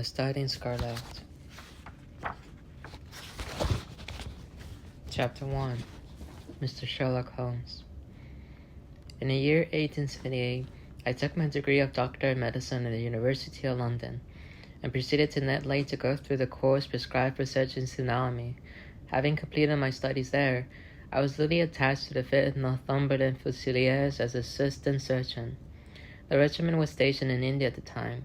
I studied in Scarlet. Chapter 1. Mr. Sherlock Holmes. In the year 1878, I took my degree of Doctor of Medicine at the University of London and proceeded to Netley to go through the course prescribed for surgeons in anatomy. Having completed my studies there, I was legally attached to the 5th Northumberland Fusiliers as assistant surgeon. The regiment was stationed in India at the time,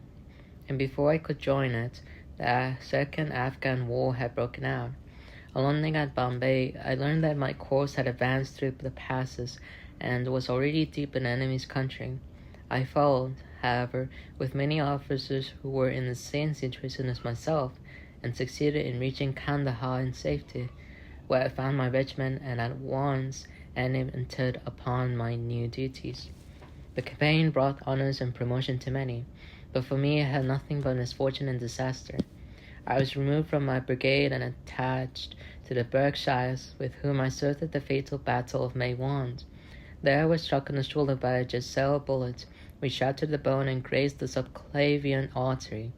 and before I could join it, the Second Afghan War had broken out. On landing at Bombay, I learned that my course had advanced through the passes and was already deep in the enemy's country. I followed, however, with many officers who were in the same situation as myself, and succeeded in reaching Kandahar in safety, where I found my regiment and at once entered upon my new duties. The campaign brought honors and promotion to many, but for me it had nothing but misfortune and disaster. I was removed from my brigade and attached to the Berkshires, with whom I served at the fatal Battle of Maiwand. There I was struck on the shoulder by a Giselle bullet, which shattered the bone and grazed the subclavian artery.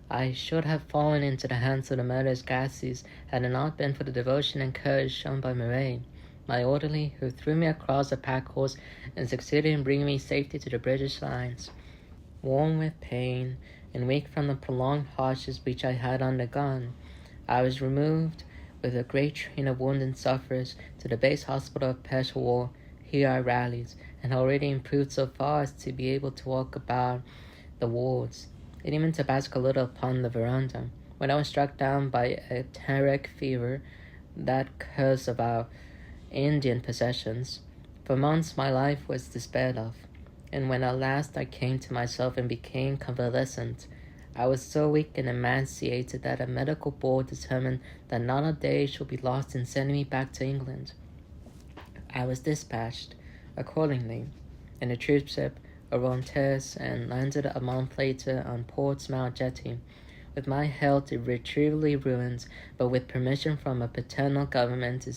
I should have fallen into the hands of the murderous Gasseys had it not been for the devotion and courage shown by Murray, my orderly, who threw me across a pack horse and succeeded in bringing me safely to the British lines. Worn with pain and weak from the prolonged hardships which I had undergone, I was removed with a great train of wounded sufferers to the base hospital of Peshawar. Here I rallied, and already improved so far as to be able to walk about the wards, and even to bask a little upon the veranda, when I was struck down by a terroric fever, that curse of our Indian possessions. For months my life was despaired of, and when at last I came to myself and became convalescent, I was so weak and emaciated that a medical board determined that not a day should be lost in sending me back to England. I was dispatched, accordingly, in a troop ship, Orontes, and landed a month later on Portsmouth jetty, with my health irretrievably ruined, but with permission from a paternal government to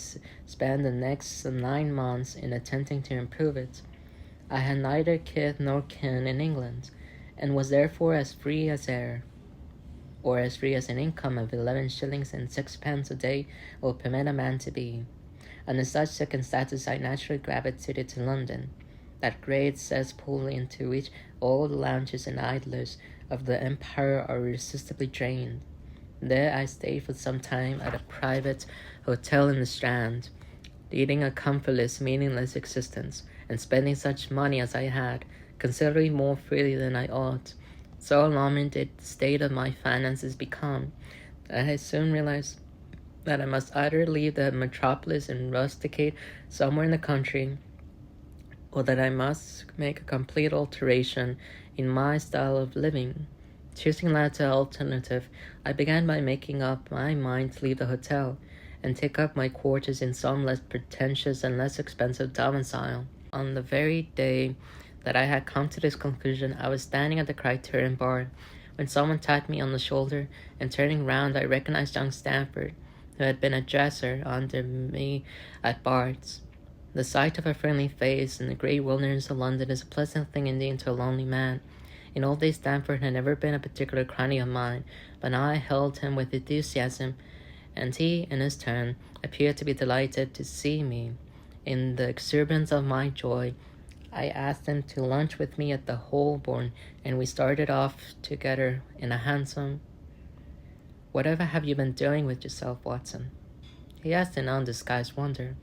spend the next 9 months in attempting to improve it. I had neither kith nor kin in England, and was therefore as free as air, or as free as an income of 11 shillings and 6 a day will permit a man to be. Under such circumstances I naturally gravitated to London, that great cesspool into which all the loungers and idlers of the empire are irresistibly drained. There I stayed for some time at a private hotel in the Strand, leading a comfortless, meaningless existence, and spending such money as I had, considerably more freely than I ought. So alarming did the state of my finances become, that I soon realized that I must either leave the metropolis and rusticate somewhere in the country, or that I must make a complete alteration in my style of living. Choosing the latter alternative, I began by making up my mind to leave the hotel and take up my quarters in some less pretentious and less expensive domicile. On the very day that I had come to this conclusion, I was standing at the Criterion bar when someone tapped me on the shoulder, and turning round I recognized young Stamford, who had been a dresser under me at Bart's. The sight of a friendly face in the great wilderness of London is a pleasant thing indeed to a lonely man. In old days Stamford had never been a particular crony of mine, but now I held him with enthusiasm, and he, in his turn, appeared to be delighted to see me. In the exuberance of my joy, I asked him to lunch with me at the Holborn, and we started off together in a hansom. "Whatever have you been doing with yourself, Watson?" he asked in undisguised wonder.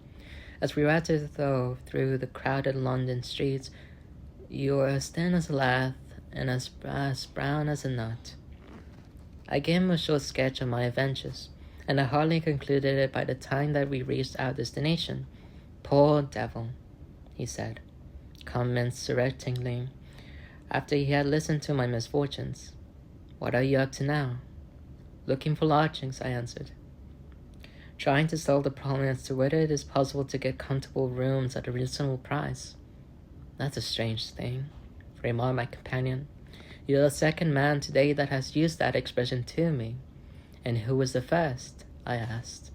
As we rattled through the crowded London streets, "You are as thin as a lath, and as brown as a nut." I gave him a short sketch of my adventures, and I hardly concluded it by the time that we reached our destination. "Poor devil," he said, commiseratingly, after he had listened to my misfortunes. "What are you up to now?" "Looking for lodgings," I answered, trying to solve the problem as to whether it is possible to get comfortable rooms at a reasonable price. "That's a strange thing," remarked my companion. "You're the second man today that has used that expression to me." "And who was the first?" I asked.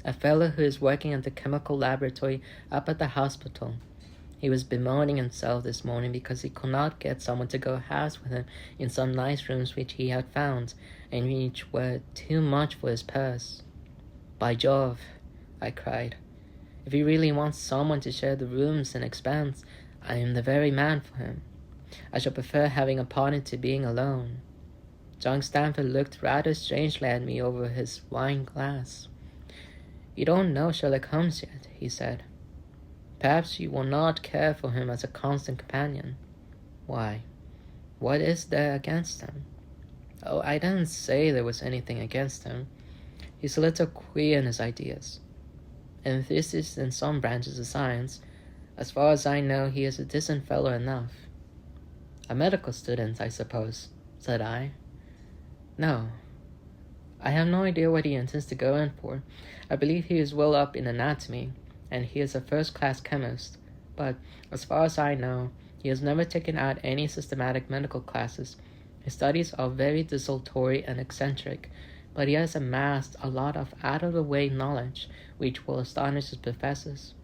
"A fellow who is working at the chemical laboratory up at the hospital. He was bemoaning himself this morning because he could not get someone to go house with him in some nice rooms which he had found, and which were too much for his purse. "By Jove," I cried, "if he really wants someone to share the rooms and expense, I am the very man for him. I shall prefer having a partner to being alone." John Stanford looked rather strangely at me over his wine glass. "You don't know Sherlock Holmes yet," he said. "Perhaps you will not care for him as a constant companion." "Why? What is there against him?" "Oh, I didn't say there was anything against him. He's a little queer in his ideas. Enthusiast in some branches of science. As far as I know, he is a decent fellow enough." "A medical student, I suppose," said I. "No. I have no idea what he intends to go in for. I believe he is well up in anatomy, and he is a first-class chemist, but, as far as I know, he has never taken out any systematic medical classes. His studies are very desultory and eccentric, but he has amassed a lot of out-of-the-way knowledge which will astonish his professors."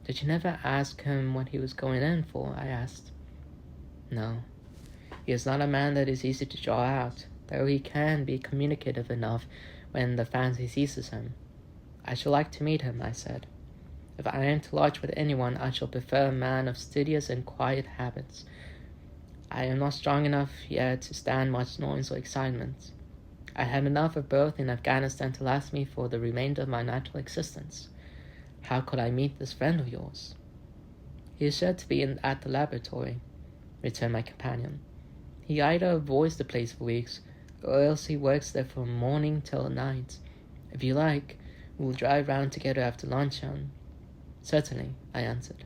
"Did you never ask him what he was going in for?" I asked. "No. He is not a man that is easy to draw out, though he can be communicative enough when the fancy seizes him." "I should like to meet him," I said. "If I am to lodge with anyone, I shall prefer a man of studious and quiet habits. I am not strong enough yet to stand much noise or excitement. I have enough of both in Afghanistan to last me for the remainder of my natural existence. How could I meet this friend of yours?" "He is sure to be at the laboratory," returned my companion. "He either avoids the place for weeks, or else he works there from morning till night. If you like, we will drive round together after luncheon." "Certainly," I answered,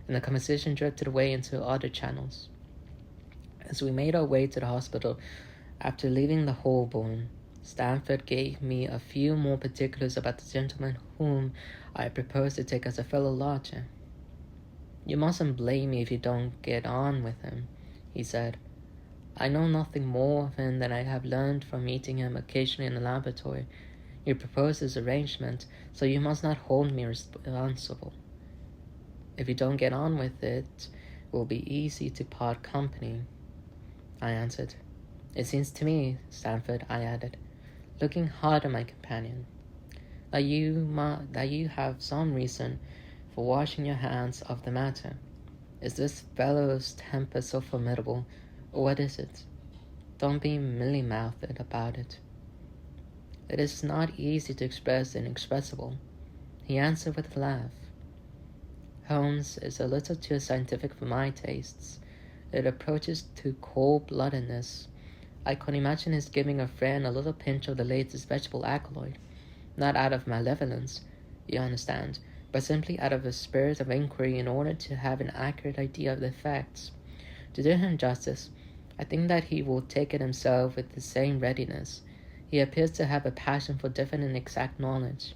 and the conversation drifted away into other channels. As we made our way to the hospital, after leaving the Holborn, Stanford gave me a few more particulars about the gentleman whom I proposed to take as a fellow lodger. "You mustn't blame me if you don't get on with him," he said. "I know nothing more of him than I have learned from meeting him occasionally in the laboratory. You proposed this arrangement, so you must not hold me responsible. If you don't get on with it, it will be easy to part company," I answered. "It seems to me, Stanford," I added, looking hard at my companion, that you have some reason for washing your hands of the matter. Is this fellow's temper so formidable, or what is it? Don't be mealy-mouthed about it." "It is not easy to express the inexpressible," he answered with a laugh. "Holmes is a little too scientific for my tastes. It approaches to cold-bloodedness. I can imagine his giving a friend a little pinch of the latest vegetable alkaloid, not out of malevolence, you understand, but simply out of a spirit of inquiry in order to have an accurate idea of the effects. To do him justice, I think that he will take it himself with the same readiness. He appears to have a passion for definite and exact knowledge."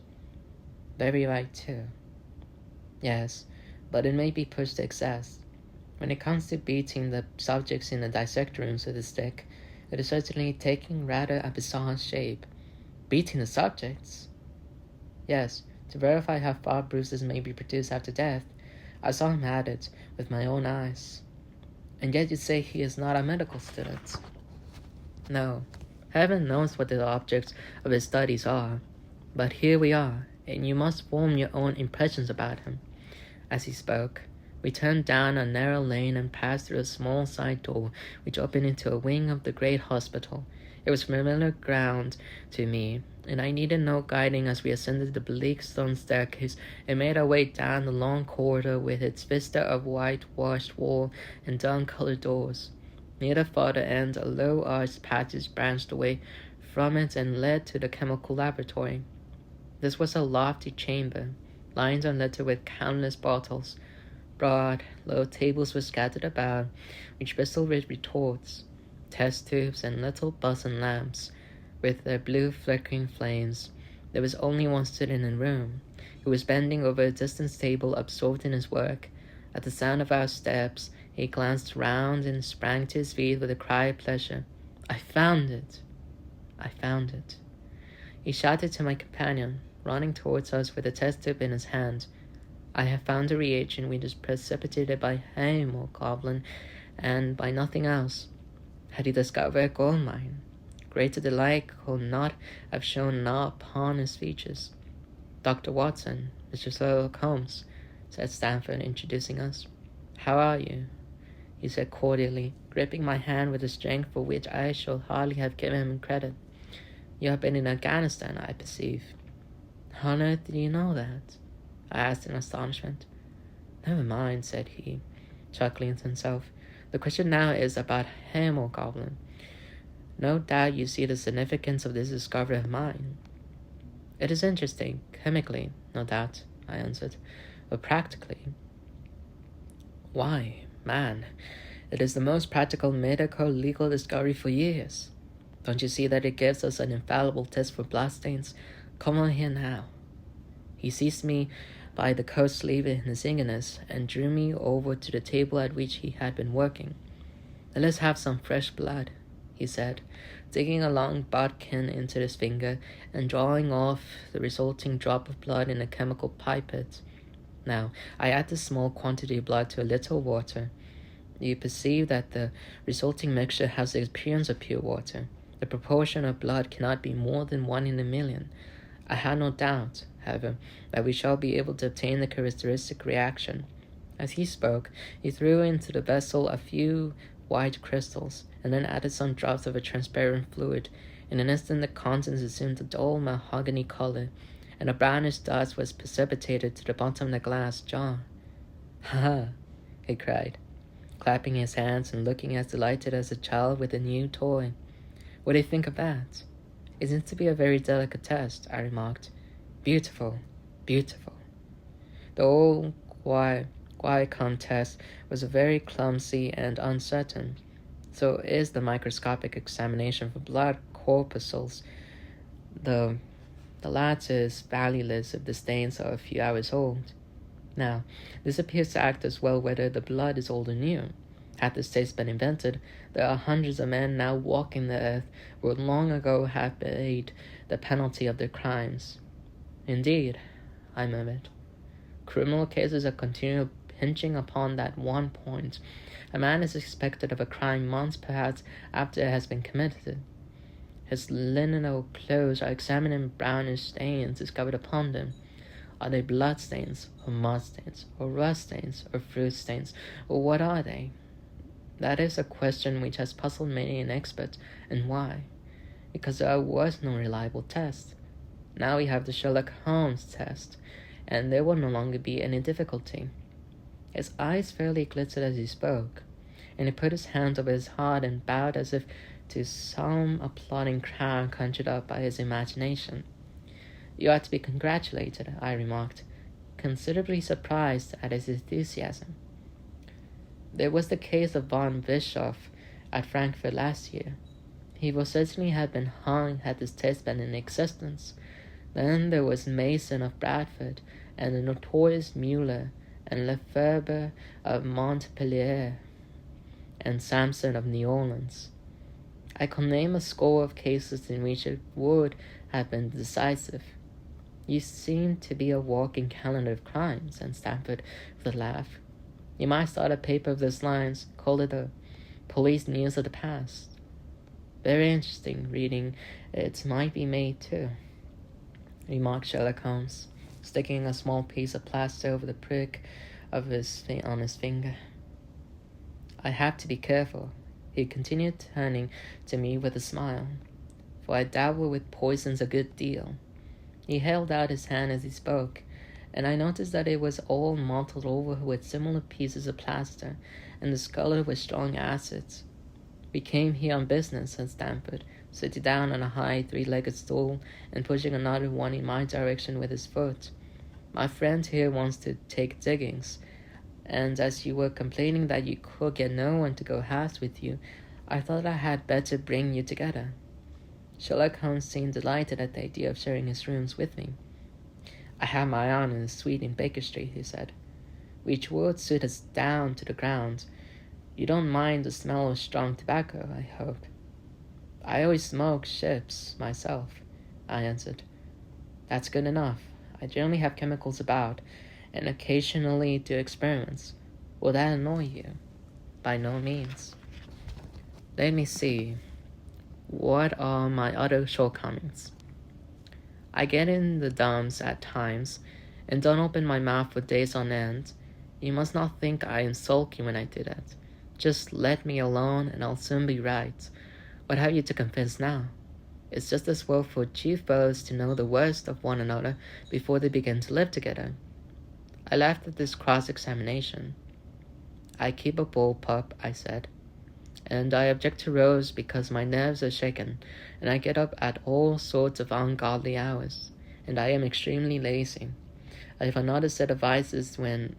"Very right, too." "Yes, but it may be pushed to excess. When it comes to beating the subjects in the dissecting rooms with a stick, it is certainly taking rather a bizarre shape." "Beating the subjects?" "Yes, to verify how far bruises may be produced after death. I saw him at it with my own eyes." "And yet you say he is not a medical student?" "No. Heaven knows what the objects of his studies are. But here we are, and you must form your own impressions about him." As he spoke, we turned down a narrow lane and passed through a small side door which opened into a wing of the great hospital. It was familiar ground to me, and I needed no guiding as we ascended the bleak stone staircase and made our way down the long corridor with its vista of whitewashed wall and dun-colored doors. Near the farther end, a low arched passage branched away from it and led to the chemical laboratory. This was a lofty chamber, lined and littered with countless bottles. Broad, low tables were scattered about, which bristled with retorts, test tubes, and little Bunsen lamps, with their blue flickering flames. There was only one student in the room. He was bending over a distant table, absorbed in his work. At the sound of our steps, he glanced round and sprang to his feet with a cry of pleasure. "I found it! I found it!" He shouted to my companion, running towards us with a test tube in his hand. I have found a reagent which is precipitated by hemoglobin and by nothing else. Had he discovered a gold mine, greater delight could not have shown upon his features. Dr. Watson, Mr. Sherlock Holmes, said Stanford, introducing us. How are you? He said cordially, gripping my hand with a strength for which I should hardly have given him credit. You have been in Afghanistan, I perceive. How on earth did you know that? I asked in astonishment. Never mind, said he, chuckling to himself. The question now is about hemoglobin. No doubt you see the significance of this discovery of mine. It is interesting, chemically, no doubt, I answered, but practically. Why, man, it is the most practical medical legal discovery for years. Don't you see that it gives us an infallible test for bloodstains? Come on here now. He seized me by the coat sleeve in his eagerness and drew me over to the table at which he had been working. Let's have some fresh blood, he said, digging a long bodkin into his finger and drawing off the resulting drop of blood in a chemical pipette. Now, I add this small quantity of blood to a little water. You perceive that the resulting mixture has the appearance of pure water. The proportion of blood cannot be more than 1 in a million. I have no doubt, however, that we shall be able to obtain the characteristic reaction. As he spoke, he threw into the vessel a few white crystals, and then added some drops of a transparent fluid. In an instant the contents assumed a dull mahogany color, and a brownish dust was precipitated to the bottom of the glass jar. Ha ha! He cried, clapping his hands and looking as delighted as a child with a new toy. What do you think of that? It seems to be a very delicate test, I remarked. Beautiful, beautiful. The old Guaycom test was very clumsy and uncertain. So is the microscopic examination for blood corpuscles. The latter is valueless if the stains are a few hours old. Now, this appears to act as well whether the blood is old or new. Had this test been invented, there are hundreds of men now walking the earth who would long ago have paid the penalty of their crimes. Indeed, I murmured. Criminal cases are continually pinching upon that one point. A man is suspected of a crime months perhaps after it has been committed. His linen clothes are examined and brownish stains discovered upon them. Are they blood stains, or mud stains, or rust stains, or fruit stains, or what are they? That is a question which has puzzled many an expert. And why? Because there was no reliable test. Now we have the Sherlock Holmes test, and there will no longer be any difficulty. His eyes fairly glittered as he spoke, and he put his hands over his heart and bowed as if to some applauding crowd conjured up by his imagination. You ought to be congratulated, I remarked, considerably surprised at his enthusiasm. There was the case of von Bischoff at Frankfurt last year. He would certainly have been hung had this test been in existence. Then there was Mason of Bradford, and the notorious Mueller, and Lefebvre of Montpellier, and Sampson of New Orleans. I could name a score of cases in which it would have been decisive. You seem to be a walking calendar of crimes, said Stanford with a laugh. You might start a paper of those lines, call it the Police News of the Past. Very interesting reading it might be made too, remarked Sherlock Holmes, sticking a small piece of plaster over the prick of on his finger. I have to be careful, he continued, turning to me with a smile, for I dabble with poisons a good deal. He held out his hand as he spoke, and I noticed that it was all mottled over with similar pieces of plaster, and discolored with strong acids. We came here on business, said Stanford, sitting down on a high three-legged stool and pushing another one in my direction with his foot. My friend here wants to take diggings, and as you were complaining that you could get no one to go halves with you, I thought I had better bring you together. Sherlock Holmes seemed delighted at the idea of sharing his rooms with me. I have my aunt in a suite in Baker Street, he said, which would suit us down to the ground. You don't mind the smell of strong tobacco, I hope. I always smoke ships myself, I answered. That's good enough. I generally have chemicals about, and occasionally do experiments. Will that annoy you? By no means. Let me see. What are my other shortcomings? I get in the dumps at times and don't open my mouth for days on end. You must not think I am sulky when I do that. Just let me alone and I'll soon be right. What have you to confess now? It's just as well for chief fellows to know the worst of one another before they begin to live together. I laughed at this cross-examination. I keep a bullpup, I said, and I object to rows because my nerves are shaken, and I get up at all sorts of ungodly hours, and I am extremely lazy. I have another set of vices when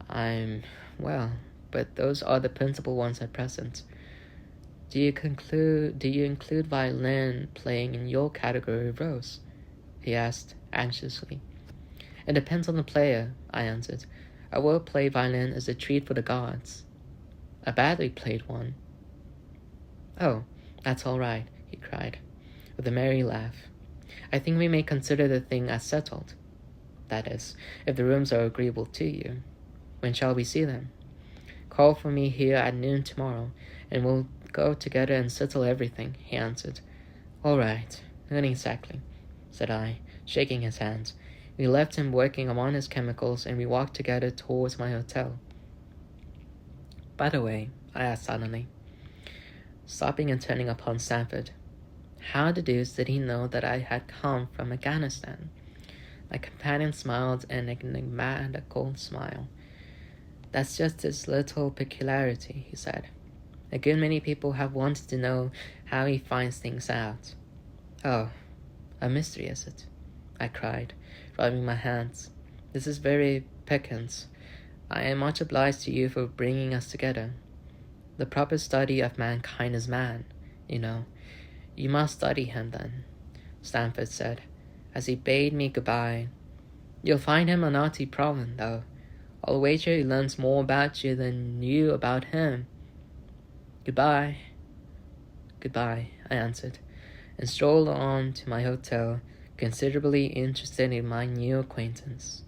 I'm, well, but those are the principal ones at present. Do you include violin playing in your category of rows? He asked anxiously. It depends on the player, I answered. I will play violin as a treat for the gods. A badly played one. Oh, that's all right, he cried, with a merry laugh. I think we may consider the thing as settled. That is, if the rooms are agreeable to you. When shall we see them? Call for me here at noon tomorrow, and we'll go together and settle everything, he answered. All right, not exactly, said I, shaking his hand. We left him working among his chemicals, and we walked together towards my hotel. By the way, I asked suddenly, stopping and turning upon Sanford, how the deuce did he know that I had come from Afghanistan? My companion smiled an enigmatical smile. That's just his little peculiarity, he said. A good many people have wanted to know how he finds things out. Oh, a mystery, is it? I cried, rubbing my hands. This is very piquant. I am much obliged to you for bringing us together. The proper study of mankind is man, you know. You must study him, then, Stamford said, as he bade me goodbye. You'll find him a naughty problem, though. I'll wager he learns more about you than you about him. Goodbye. Goodbye, I answered, and strolled on to my hotel, considerably interested in my new acquaintance.